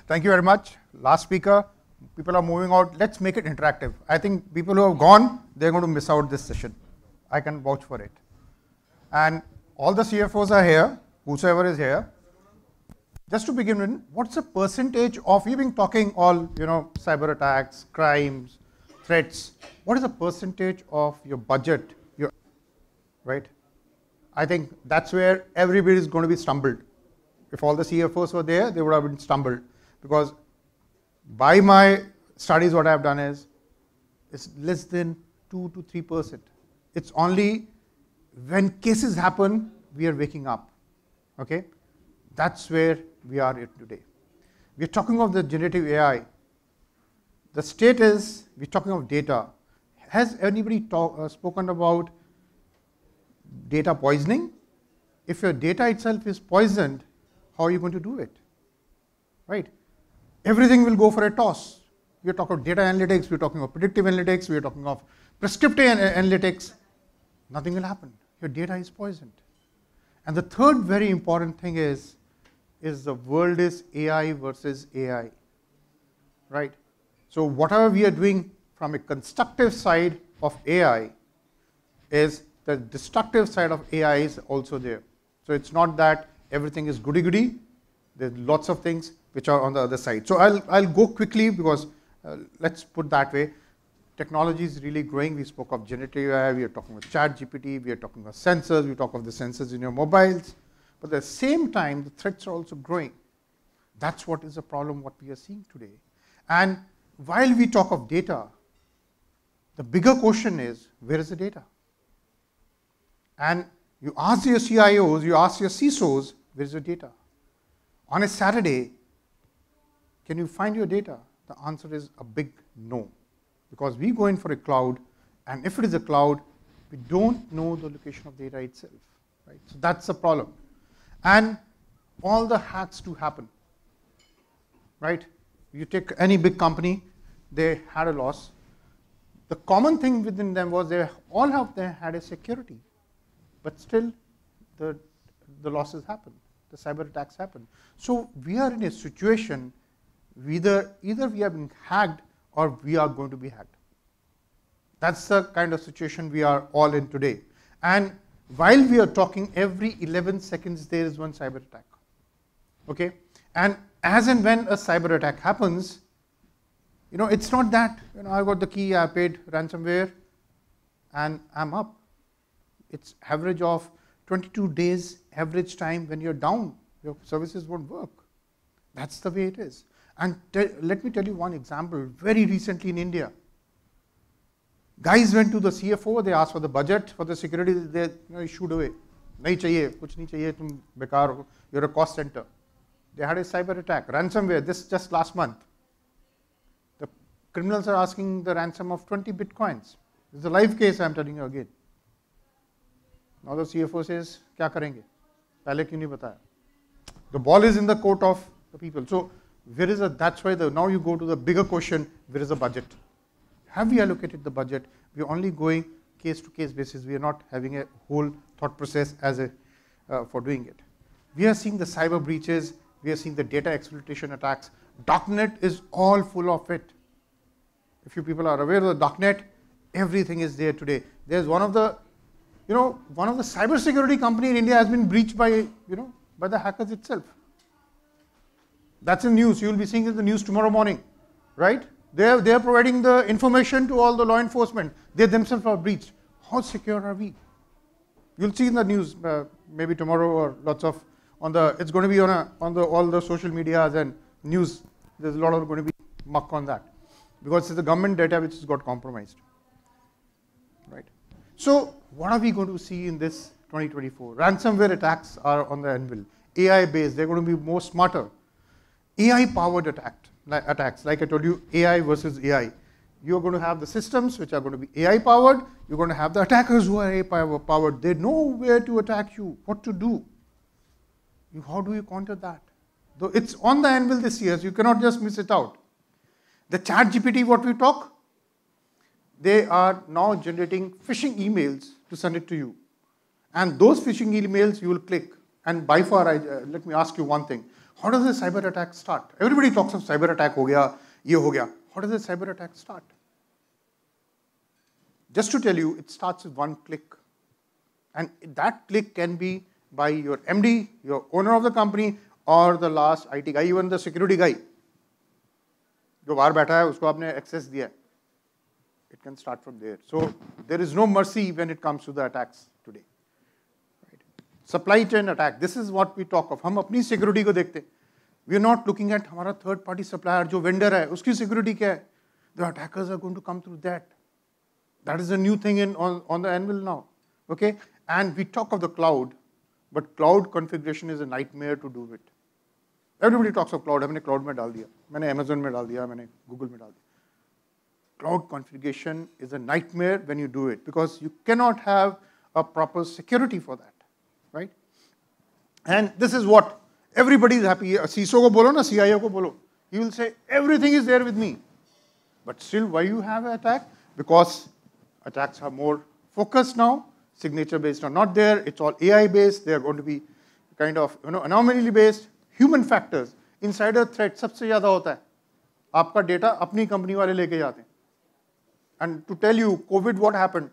Thank you very much. Last speaker. People are moving out. Let's make it interactive. I think people who have gone, they're going to miss out this session. I can vouch for it. And all the CFOs are here, whosoever is here. Just to begin with, what's the percentage of, you've been talking all, cyber attacks, crimes, threats. What is the percentage of your budget, right? I think that's where everybody is going to be stumbled. If all the CFOs were there, they would have been stumbled. Because by my studies, what I've done is, it's less than 2 to 3%. It's only when cases happen, we are waking up, okay? That's where we are today. We're talking of the generative AI. The state is, we're talking of data. Has anybody spoken about data poisoning? If your data itself is poisoned, how are you going to do it, right? Everything will go for a toss. We're talking of data analytics, we're talking of predictive analytics, we're talking of prescriptive analytics. Nothing will happen. Your data is poisoned. And the third very important thing is the world is AI versus AI, right? So whatever we are doing from a constructive side of AI is the destructive side of AI is also there. So it's not that everything is goody-goody. There's lots of things which are on the other side. So I'll go quickly because let's put that way. Technology is really growing. We spoke of generative AI. We are talking about ChatGPT. We are talking about sensors. We talk of the sensors in your mobiles. But at the same time, the threats are also growing. That's what is the problem, what we are seeing today. And while we talk of data, the bigger question is, where is the data? And you ask your CIOs, you ask your CISOs, where is your data? On a Saturday, can you find your data? The answer is a big no. Because we go in for a cloud, and if it is a cloud, we don't know the location of data itself, right? So that's the problem. And all the hacks to happen, right? You take any big company, they had a loss. The common thing within them was they all of them had a security, but still the losses happen, the cyber attacks happen. So we are in a situation, either we have been hacked or we are going to be hacked. That's the kind of situation we are all in today. And while we are talking, every 11 seconds there is one cyber attack, okay? And as and when a cyber attack happens, it's not that, I got the key, I paid ransomware, and I'm up. It's average of 22 days average time when you're down, your services won't work. That's the way it is. And let me tell you one example, very recently in India. Guys went to the CFO, they asked for the budget for the security, they shooed away. Nahi chahiye, kuch nahi chahiye, tum bekar ho, you're a cost center. They had a cyber attack, ransomware, this just last month. The criminals are asking the ransom of 20 bitcoins. This is a live case, I'm telling you again. Now the CFO says, kya karenge? Pehle kyun nahi bataya? The ball is in the court of the people. So that's why now you go to the bigger question, where is the budget? Have we allocated the budget? We are only going case to case basis. We are not having a whole thought process for doing it. We are seeing the cyber breaches. We are seeing the data exploitation attacks. .NET is all full of it. If you people are aware of the .NET, everything is there today. There's one of the cybersecurity company in India has been breached by the hackers itself. That's in news. You will be seeing in the news tomorrow morning, right? They are providing the information to all the law enforcement. They themselves are breached. How secure are we? You'll see in the news maybe tomorrow or lots of it's going to be on all the social medias and news. There's a lot of going to be muck on that because it's the government data which has got compromised, right? So what are we going to see in this 2024? Ransomware attacks are on the anvil. AI based, they're going to be more smarter. AI powered attacks, like I told you, AI versus AI. You're going to have the systems which are going to be AI powered. You're going to have the attackers who are AI powered. They know where to attack you, what to do. How do you counter that? Though it's on the anvil this year, so you cannot just miss it out. The ChatGPT, what we talk, they are now generating phishing emails to send it to you. And those phishing emails you will click. And by far, let me ask you one thing. How does a cyber attack start? Everybody talks of cyber attack ho gaya, ye ho gaya. How does a cyber attack start? Just to tell you, it starts with one click. And that click can be by your MD, your owner of the company, or the last IT guy, even the security guy. जो बाहर बैठा है उसको आपने access दिया है. It can start from there. So there is no mercy when it comes to the attacks today. Right? Supply chain attack. This is what we talk of. हम अपनी security को देखते. We are not looking at हमारा third party supplier जो vendor है उसकी security क्या है. The attackers are going to come through that. That is a new thing on the anvil now. Okay? And we talk of the cloud, but cloud configuration is a nightmare to do it. Everybody talks of cloud. हमने cloud में डाल दिया, मैंने Amazon में डाल दिया, मैंने Google में डाल दिया. Cloud configuration is a nightmare when you do it because you cannot have a proper security for that, right? And this is what everybody is happy. CISO को बोलो ना, CIO को बोलो. He will say everything is there with me, but still, why you have an attack? Because attacks are more focused now. Signature based are not there. It's all AI based. They are going to be kind of anomaly based. Human factors. Insider threat सबसे ज़्यादा होता है. आपका data अपनी company वाले लेके जाते हैं. And to tell you, COVID, what happened?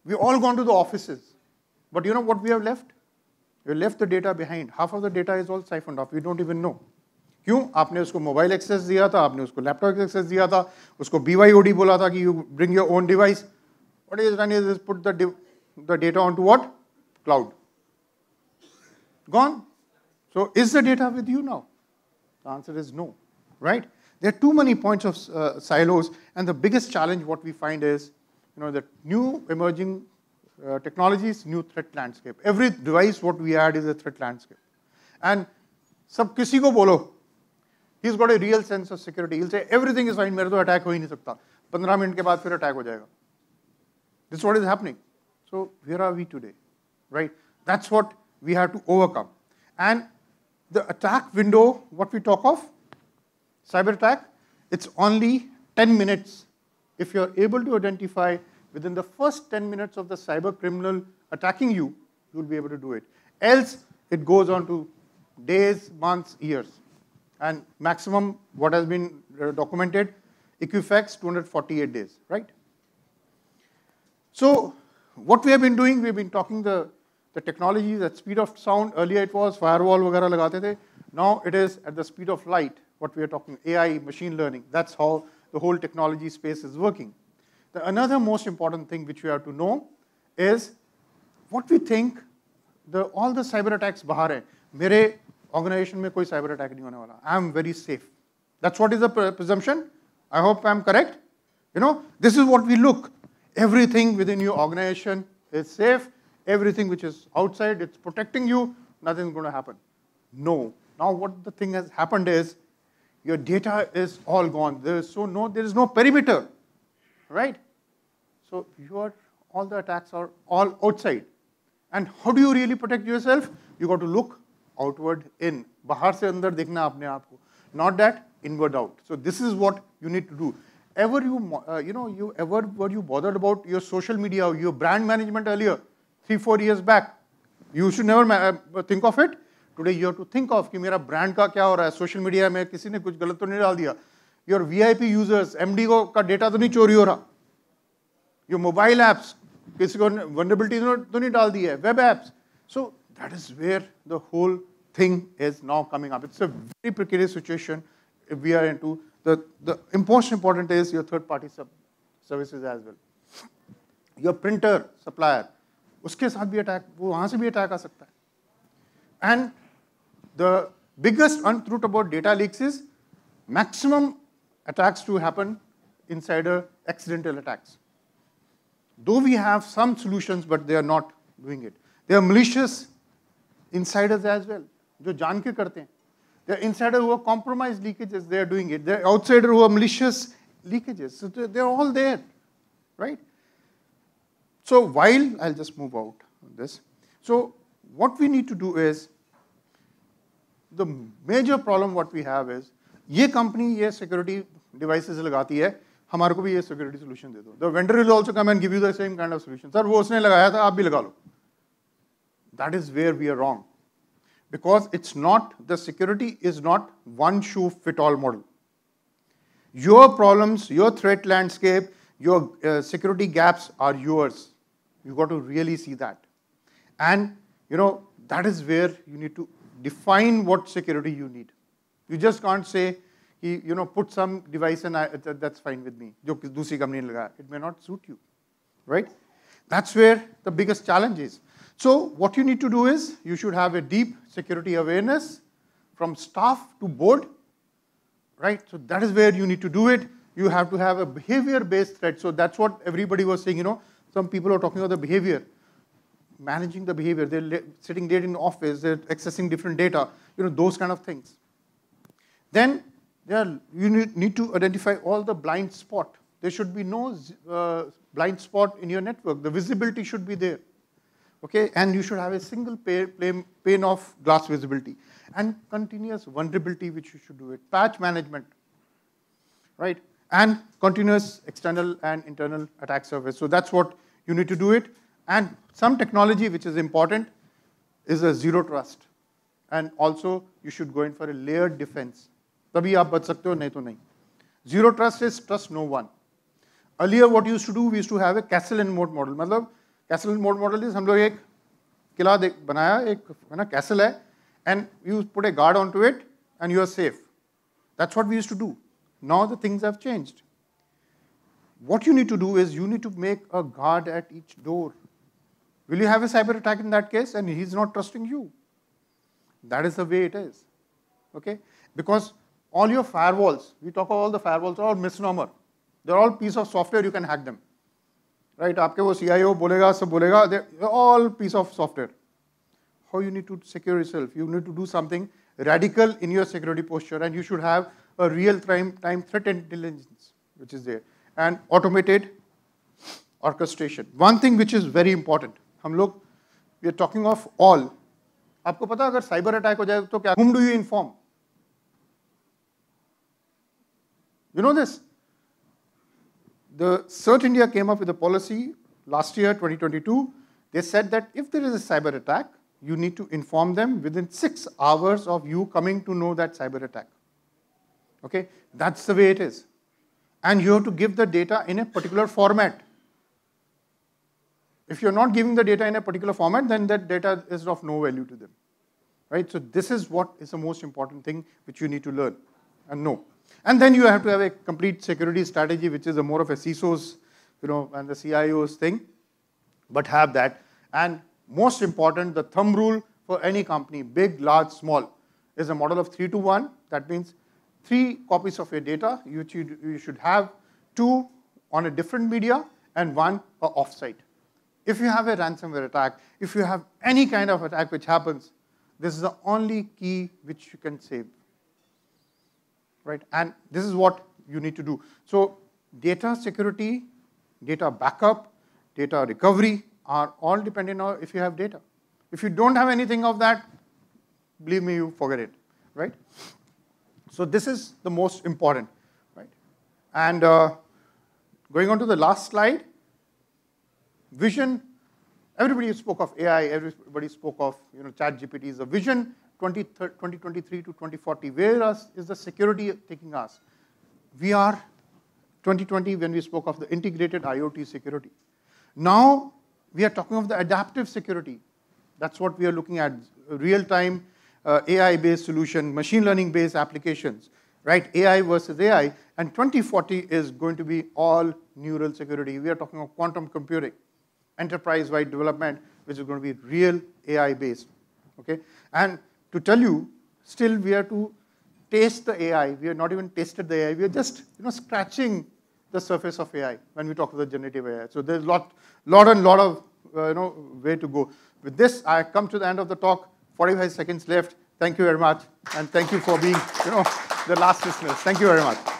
We all gone to the offices. But you know what we have left? We left the data behind. Half of the data is all siphoned off. We don't even know. क्यों? आपने उसको mobile access दिया था, आपने उसको laptop access दिया था, उसको BYOD बोला था कि you bring your own device. What is done is put the data onto what? Cloud. Gone. So is the data with you now? The answer is no, right? There are too many points of silos, and the biggest challenge what we find is, that new emerging technologies, new threat landscape. Every device what we add is a threat landscape. And sab kisi ko bolo, he's got a real sense of security. He'll say everything is fine, mere to attack ho hi nahi sakta. 15 minute ke baad fir attack ho jayega. This is what is happening. So where are we today, right? That's what we have to overcome. And the attack window, what we talk of, cyber attack, it's only 10 minutes. If you're able to identify within the first 10 minutes of the cyber criminal attacking you, you'll be able to do it. Else, it goes on to days, months, years. And maximum, what has been documented, Equifax, 248 days, right? So, what we have been doing, we've been talking the technologies at speed of sound. Earlier it was firewall वगैरह लगाते थे. Now it is at the speed of light. What we are talking, AI, machine learning. That's how the whole technology space is working. Another most important thing which we have to know is what we think. All the cyber attacks बाहर हैं. मेरे organization में कोई cyber attack नहीं होने वाला. I am very safe. That's what is the presumption. I hope I am correct. This is what we look. Everything within your organization is safe. Everything which is outside, it's protecting you. Nothing is going to happen. No. Now what the thing has happened is your data is all gone. There is no perimeter, right? So all the attacks are all outside. And how do you really protect yourself? You got to look outward in. बाहर से अंदर देखना अपने आप को. Not that inward out. So this is what you need to do. Were you bothered about your social media, your brand management earlier, 3-4 years back? You should never think of it. Today you have to think of कि मेरा brand का क्या हो रहा है, social media में किसी ने कुछ गलत तो नहीं डाल दिया. Your VIP users, MD का data तो नहीं चोरी हो रहा. Your mobile apps, किसी को vulnerability तो नहीं डाल दी है. Web apps. So that is where the whole thing is now coming up. It's a very precarious situation if we are into. The most important is your third-party services as well. Your printer supplier, उसके साथ भी attack, वो वहाँ से भी attack आ सकता है. And the biggest untruth about data leaks is maximum attacks to happen inside accidental attacks. Though we have some solutions, but they are not doing it. They are malicious insiders as well, जो जान के करते हैं. There are insiders who are compromised leakages, they are doing it. There are outsiders who are malicious leakages. So they're all there, right? So while, I'll just move out on this. So what we need to do is, the major problem what we have is, ये company ये security devices लगाती है, हमारे को भी ये security solution दे दो. The vendor will also come and give you the same kind of solution. Sir, वो उसने लगाया था, आप भी लगा लो. That is where we are wrong. because it's not, the security is not one shoe fit all model. Your problems, your threat landscape, your security gaps are yours. You got to really see that. And that is where you need to define what security you need. You just can't say, put some device and that's fine with me. It may not suit you, right? That's where the biggest challenge is. So what you need to do is, you should have a deep security awareness from staff to board, right? So that is where you need to do it. You have to have a behavior-based threat. So that's what everybody was saying, some people are talking about the behavior, managing the behavior. They're sitting late in the office, they're accessing different data, those kind of things. Then you need to identify all the blind spot. There should be no blind spot in your network. The visibility should be there. Okay, and you should have a single pane of glass visibility and continuous vulnerability, which you should do it. Patch management, right? And continuous external and internal attack surface. So that's what you need to do it. And some technology which is important is a zero trust. And also you should go in for a layered defense. Tabhi aap bach sakte ho, nahi to nahi. Zero trust is trust no one. Earlier what we used to do, we used to have a castle and moat model. मतलब castle and moat model is हम लोग एक किला बनाया, एक castle है, and you put a guard onto it and you are safe. That's what we used to do. Now the things have changed. What you need to do is you need to make a guard at each door. Will you have a cyber attack in that case and he's not trusting you? That is the way it is. Okay? Because all your firewalls, we talk about all the firewalls, are all misnomer. They're all piece of software, you can hack them. Right? आपके वो CIO बोलेगा, सब बोलेगा, they're all piece of software. How you need to secure yourself? You need to do something radical in your security posture, and you should have a real-time threat intelligence, which is there, and automated orchestration. One thing which is very important, we are talking of all. आपको पता अगर cyber attack हो जाए तो क्या? Whom do you inform? You know this? The CERT India came up with a policy last year, 2022. They said that if there is a cyber attack, you need to inform them within 6 hours of you coming to know that cyber attack. Okay? That's the way it is. And you have to give the data in a particular format. If you're not giving the data in a particular format, then that data is of no value to them. Right? So this is what is the most important thing which you need to learn and know. And then you have to have a complete security strategy, which is a more of a CISO's, and the CIO's thing, but have that. And most important, the thumb rule for any company, big, large, small, is a model of 3-to-1. That means 3 copies of your data, you should have 2 on a different media and 1 offsite. If you have a ransomware attack, if you have any kind of attack which happens, this is the only key which you can save. Right? And this is what you need to do. So data security, data backup, data recovery are all dependent on if you have data. If you don't have anything of that, believe me, you forget it. Right? So this is the most important. Right? And going on to the last slide, vision. Everybody spoke of AI. Everybody spoke of ChatGPT is a vision. 2023 to 2040, where is the security taking us? We are 2020 when we spoke of the integrated IoT security. Now we are talking of the adaptive security. That's what we are looking at, real-time AI-based solution, machine learning-based applications, right? AI versus AI, and 2040 is going to be all neural security. We are talking of quantum computing, enterprise-wide development, which is going to be real AI-based, okay? And to tell you, still we have to taste the AI. We have not even tasted the AI. We are just scratching the surface of AI when we talk about the generative AI. So there's lot of way to go. With this, I come to the end of the talk. 45 seconds left. Thank you very much, and thank you for being the last listeners. Thank you very much.